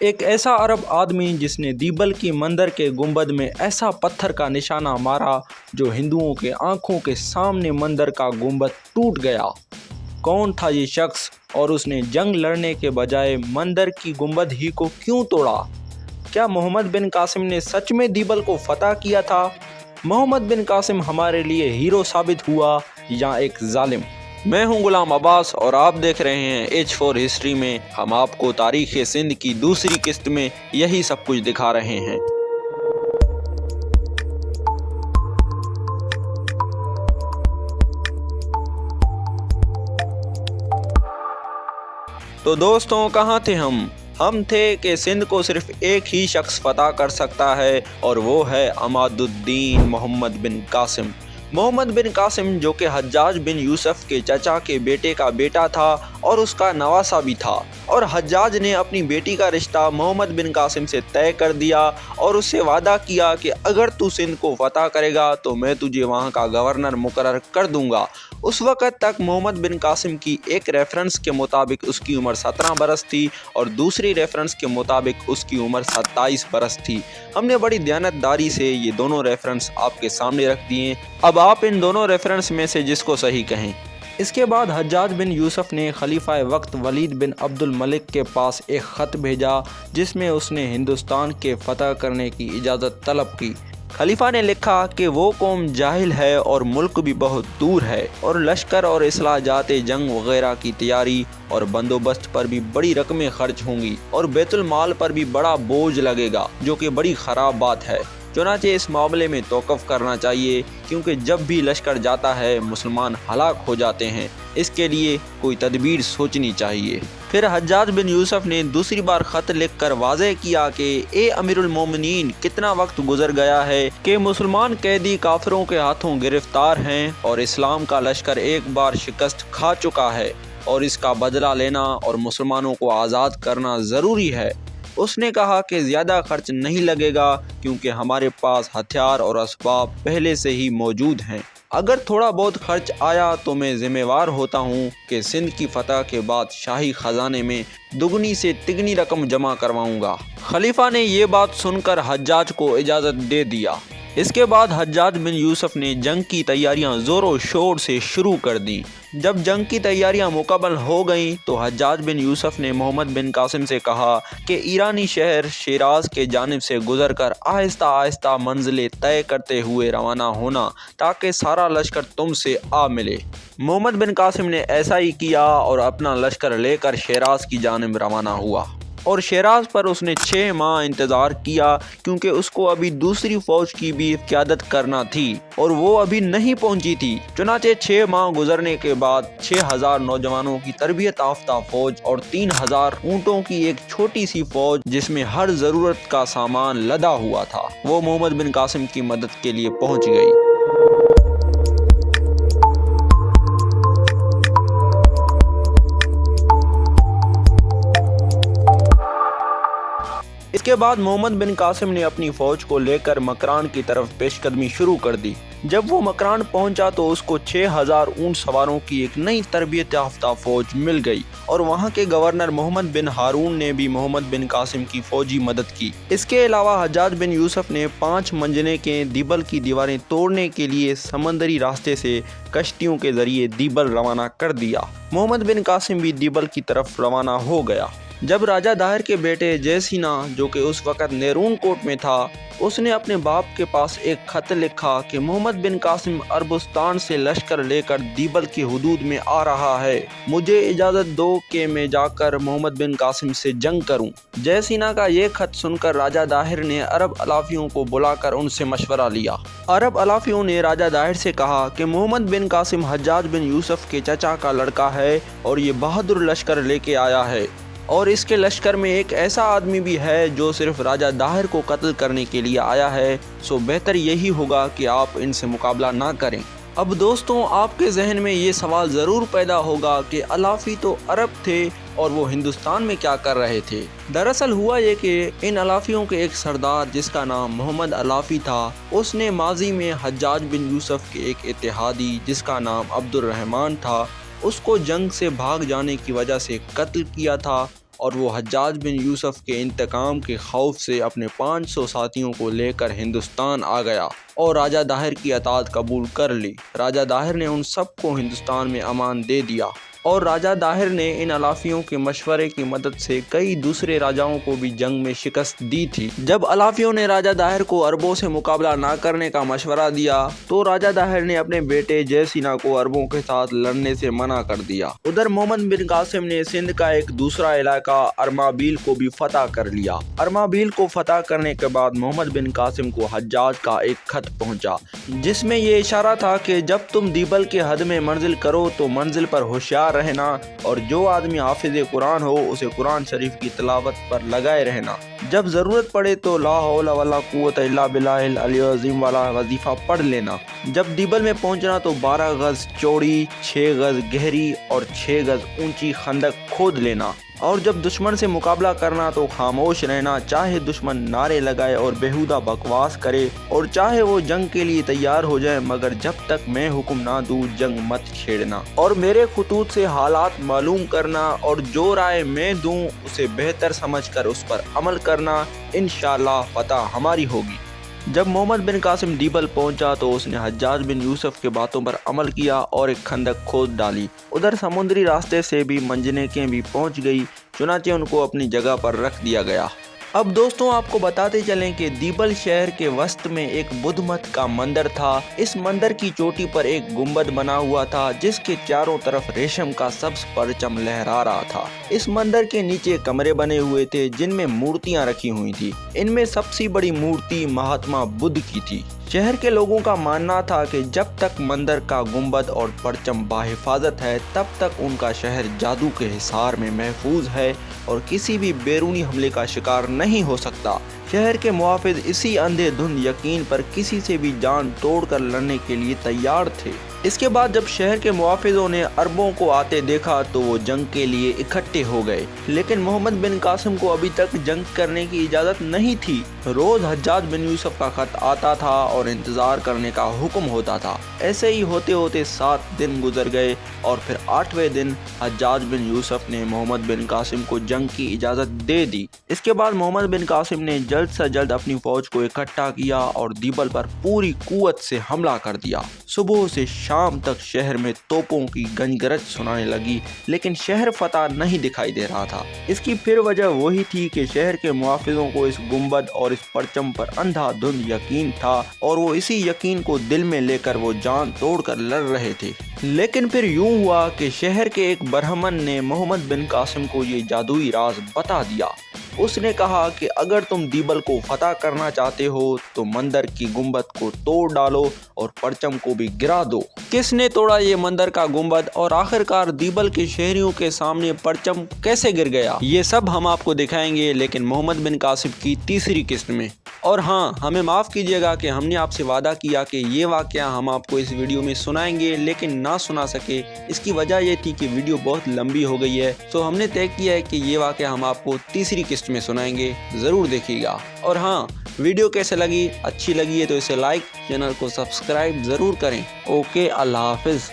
ایک ایسا عرب آدمی جس نے دیبل کی مندر کے گنبد میں ایسا پتھر کا نشانہ مارا جو ہندوؤں کے آنکھوں کے سامنے مندر کا گنبد ٹوٹ گیا۔ کون تھا یہ شخص اور اس نے جنگ لڑنے کے بجائے مندر کی گنبد ہی کو کیوں توڑا؟ کیا محمد بن قاسم نے سچ میں دیبل کو فتح کیا تھا؟ محمد بن قاسم ہمارے لیے ہیرو ثابت ہوا یا ایک ظالم؟ میں ہوں غلام عباس اور آپ دیکھ رہے ہیں H4 ہسٹری میں۔ ہم آپ کو تاریخ سندھ کی دوسری قسط میں یہی سب کچھ دکھا رہے ہیں۔ تو دوستوں، کہاں تھے ہم تھے کہ سندھ کو صرف ایک ہی شخص فتح کر سکتا ہے اور وہ ہے عماد الدین محمد بن قاسم۔ محمد بن قاسم جو کہ حجاج بن یوسف کے چچا کے بیٹے کا بیٹا تھا اور اس کا نواسا بھی تھا، اور حجاج نے اپنی بیٹی کا رشتہ محمد بن قاسم سے طے کر دیا اور اس سے وعدہ کیا کہ اگر تو سندھ کو فتح کرے گا تو میں تجھے وہاں کا گورنر مقرر کر دوں گا۔ اس وقت تک محمد بن قاسم کی ایک ریفرنس کے مطابق اس کی عمر 17 برس تھی اور دوسری ریفرنس کے مطابق اس کی عمر 27 برس تھی۔ ہم نے بڑی دیانتداری سے یہ دونوں ریفرنس آپ کے سامنے رکھ دیے، اب آپ ان دونوں ریفرنس میں سے جس کو صحیح کہیں۔ اس کے بعد حجاج بن یوسف نے خلیفہ وقت ولید بن عبد الملک کے پاس ایک خط بھیجا جس میں اس نے ہندوستان کے فتح کرنے کی اجازت طلب کی۔ خلیفہ نے لکھا کہ وہ قوم جاہل ہے اور ملک بھی بہت دور ہے اور لشکر اور اصلاح جات جنگ وغیرہ کی تیاری اور بندوبست پر بھی بڑی رقمیں خرچ ہوں گی اور بیت المال پر بھی بڑا بوجھ لگے گا، جو کہ بڑی خراب بات ہے۔ چنانچہ اس معاملے میں توقف کرنا چاہیے، کیونکہ جب بھی لشکر جاتا ہے مسلمان ہلاک ہو جاتے ہیں، اس کے لیے کوئی تدبیر سوچنی چاہیے۔ پھر حجاج بن یوسف نے دوسری بار خط لکھ کر واضح کیا کہ اے امیر المومنین، کتنا وقت گزر گیا ہے کہ مسلمان قیدی کافروں کے ہاتھوں گرفتار ہیں اور اسلام کا لشکر ایک بار شکست کھا چکا ہے اور اس کا بدلہ لینا اور مسلمانوں کو آزاد کرنا ضروری ہے۔ اس نے کہا کہ زیادہ خرچ نہیں لگے گا کیونکہ ہمارے پاس ہتھیار اور اسباب پہلے سے ہی موجود ہیں۔ اگر تھوڑا بہت خرچ آیا تو میں ذمہ وار ہوتا ہوں کہ سندھ کی فتح کے بعد شاہی خزانے میں دگنی سے تگنی رقم جمع کرواؤں گا۔ خلیفہ نے یہ بات سن کر حجاج کو اجازت دے دیا۔ اس کے بعد حجاج بن یوسف نے جنگ کی تیاریاں زور و شور سے شروع کر دیں۔ جب جنگ کی تیاریاں مکمل ہو گئیں تو حجاج بن یوسف نے محمد بن قاسم سے کہا کہ ایرانی شہر شیراز کے جانب سے گزر کر آہستہ آہستہ منزلیں طے کرتے ہوئے روانہ ہونا تاکہ سارا لشکر تم سے آ ملے۔ محمد بن قاسم نے ایسا ہی کیا اور اپنا لشکر لے کر شیراز کی جانب روانہ ہوا، اور شیراز پر اس نے 6 ماہ انتظار کیا کیونکہ اس کو ابھی دوسری فوج کی بھی قیادت کرنا تھی اور وہ ابھی نہیں پہنچی تھی۔ چنانچہ 6 ماہ گزرنے کے بعد 6000 نوجوانوں کی تربیت یافتہ فوج اور 3000 اونٹوں کی ایک چھوٹی سی فوج جس میں ہر ضرورت کا سامان لدا ہوا تھا، وہ محمد بن قاسم کی مدد کے لیے پہنچ گئی۔ اس کے بعد محمد بن قاسم نے اپنی فوج کو لے کر مکران کی طرف پیش قدمی شروع کر دی۔ جب وہ مکران پہنچا تو اس کو 6000 اونٹ سواروں کی ایک نئی تربیت یافتہ فوج مل گئی، اور وہاں کے گورنر محمد بن ہارون نے بھی محمد بن قاسم کی فوجی مدد کی۔ اس کے علاوہ حجاج بن یوسف نے 5 منجنے کے دیبل کی دیواریں توڑنے کے لیے سمندری راستے سے کشتیوں کے ذریعے دیبل روانہ کر دیا۔ محمد بن قاسم بھی دیبل کی طرف روانہ ہو گیا۔ جب راجہ داہر کے بیٹے جے سینا، جو کہ اس وقت نیرون کوٹ میں تھا، اس نے اپنے باپ کے پاس ایک خط لکھا کہ محمد بن قاسم عربستان سے لشکر لے کر دیبل کی حدود میں آ رہا ہے، مجھے اجازت دو کہ میں جا کر محمد بن قاسم سے جنگ کروں۔ جے سینا کا یہ خط سن کر راجہ داہر نے عرب علافیوں کو بلا کر ان سے مشورہ لیا۔ عرب علافیوں نے راجہ داہر سے کہا کہ محمد بن قاسم حجاج بن یوسف کے چچا کا لڑکا ہے اور یہ بہادر لشکر لے کے آیا ہے، اور اس کے لشکر میں ایک ایسا آدمی بھی ہے جو صرف راجہ داہر کو قتل کرنے کے لیے آیا ہے، سو بہتر یہی ہوگا کہ آپ ان سے مقابلہ نہ کریں۔ اب دوستوں، آپ کے ذہن میں یہ سوال ضرور پیدا ہوگا کہ علافی تو عرب تھے اور وہ ہندوستان میں کیا کر رہے تھے؟ دراصل ہوا یہ کہ ان علافیوں کے ایک سردار جس کا نام محمد علافی تھا، اس نے ماضی میں حجاج بن یوسف کے ایک اتحادی جس کا نام عبد الرحمن تھا، اس کو جنگ سے بھاگ جانے کی وجہ سے قتل کیا تھا اور وہ حجاج بن یوسف کے انتقام کے خوف سے اپنے 500 ساتھیوں کو لے کر ہندوستان آ گیا اور راجہ داہر کی اطاعت قبول کر لی۔ راجہ داہر نے ان سب کو ہندوستان میں امان دے دیا اور راجہ داہر نے ان علافیوں کے مشورے کی مدد سے کئی دوسرے راجاؤں کو بھی جنگ میں شکست دی تھی۔ جب علافیوں نے راجہ داہر کو عربوں سے مقابلہ نہ کرنے کا مشورہ دیا تو راجہ داہر نے اپنے بیٹے جے سینا کو عربوں کے ساتھ لڑنے سے منع کر دیا۔ ادھر محمد بن قاسم نے سندھ کا ایک دوسرا علاقہ ارمابیل کو بھی فتح کر لیا۔ ارمابیل کو فتح کرنے کے بعد محمد بن قاسم کو حجاج کا ایک خط پہنچا جس میں یہ اشارہ تھا کہ جب تم دیبل کے حد میں منزل کرو تو منزل پر ہوشیار رہنا اور جو آدمی حافظ قرآن ہو اسے قرآن شریف کی تلاوت پر لگائے رہنا، جب ضرورت پڑے تو لا حول ولا قوت الا باللہ العلی العظیم والا وظیفہ پڑھ لینا۔ جب دیبل میں پہنچنا تو 12 گز چوڑی، 6 گز گہری اور 6 گز اونچی خندق کھود لینا، اور جب دشمن سے مقابلہ کرنا تو خاموش رہنا، چاہے دشمن نعرے لگائے اور بیہودہ بکواس کرے اور چاہے وہ جنگ کے لیے تیار ہو جائے، مگر جب تک میں حکم نہ دوں جنگ مت چھیڑنا اور میرے خطوط سے حالات معلوم کرنا اور جو رائے میں دوں اسے بہتر سمجھ کر اس پر عمل کرنا، انشاءاللہ فتح ہماری ہوگی۔ جب محمد بن قاسم دیبل پہنچا تو اس نے حجاج بن یوسف کے باتوں پر عمل کیا اور ایک خندق کھود ڈالی۔ ادھر سمندری راستے سے بھی منجنیقیں بھی پہنچ گئی، چنانچہ ان کو اپنی جگہ پر رکھ دیا گیا۔ اب دوستوں آپ کو بتاتے چلیں کہ دیبل شہر کے وسط میں ایک بدھ مت کا مندر تھا۔ اس مندر کی چوٹی پر ایک گنبد بنا ہوا تھا جس کے چاروں طرف ریشم کا سبز پرچم لہرا رہا تھا۔ اس مندر کے نیچے کمرے بنے ہوئے تھے جن میں مورتیاں رکھی ہوئی تھی۔ ان میں سب سے بڑی مورتی مہاتما بدھ کی تھی۔ شہر کے لوگوں کا ماننا تھا کہ جب تک مندر کا گنبد اور پرچم باحفاظت ہے تب تک ان کا شہر جادو کے حصار میں محفوظ ہے اور کسی بھی بیرونی حملے کا شکار نہیں ہو سکتا۔ شہر کے محافظ اسی اندھے دھند یقین پر کسی سے بھی جان توڑ کر لڑنے کے لیے تیار تھے۔ اس کے بعد جب شہر کے محافظوں نے عربوں کو آتے دیکھا تو وہ جنگ کے لیے اکٹھے ہو گئے، لیکن محمد بن قاسم کو ابھی تک جنگ کرنے کی اجازت نہیں تھی۔ روز حجاج بن یوسف کا خط آتا تھا اور انتظار کرنے کا حکم ہوتا تھا۔ ایسے ہی ہوتے ہوتے 7 دن گزر گئے اور پھر 8ویں دن حجاج بن یوسف نے محمد بن قاسم کو جنگ کی اجازت دے دی۔ اس کے بعد محمد بن قاسم نے جلد سے جلد اپنی فوج کو اکٹھا کیا اور دیبل پر پوری قوت سے حملہ کر دیا۔ صبح سے شام تک شہر میں توپوں کی گنج گرج سنانے لگی، لیکن شہر فتح نہیں دکھائی دے رہا تھا۔ اس کی پھر وجہ وہی تھی کہ شہر کے محافظوں کو اس گنبد اور اس پرچم پر اندھا دھند یقین تھا اور وہ اسی یقین کو دل میں لے کر وہ جان توڑ کر لڑ رہے تھے۔ لیکن پھر یوں ہوا کہ شہر کے ایک برہمن نے محمد بن قاسم کو یہ جادوئی راز بتا دیا۔ اس نے کہا کہ اگر تم دیبل کو فتح کرنا چاہتے ہو تو مندر کی گنبد کو توڑ ڈالو اور پرچم کو بھی گرا دو۔ کس نے توڑا یہ مندر کا گنبد اور آخرکار دیبل کے شہریوں کے سامنے پرچم کیسے گر گیا، یہ سب ہم آپ کو دکھائیں گے، لیکن محمد بن قاسم کی تیسری قسط میں۔ اور ہاں، ہمیں معاف کیجیے گا کہ ہم نے آپ سے وعدہ کیا کہ یہ واقعہ ہم آپ کو اس ویڈیو میں سنائیں گے لیکن نہ سنا سکے۔ اس کی وجہ یہ تھی کہ ویڈیو بہت لمبی ہو گئی ہے، تو ہم نے طے کیا ہے کہ یہ واقعہ ہم آپ کو تیسری قسط میں سنائیں گے، ضرور دیکھیے گا۔ اور ہاں، ویڈیو کیسے لگی؟ اچھی لگی ہے تو اسے لائک، چینل کو سبسکرائب ضرور کریں۔ اوکے، اللہ حافظ۔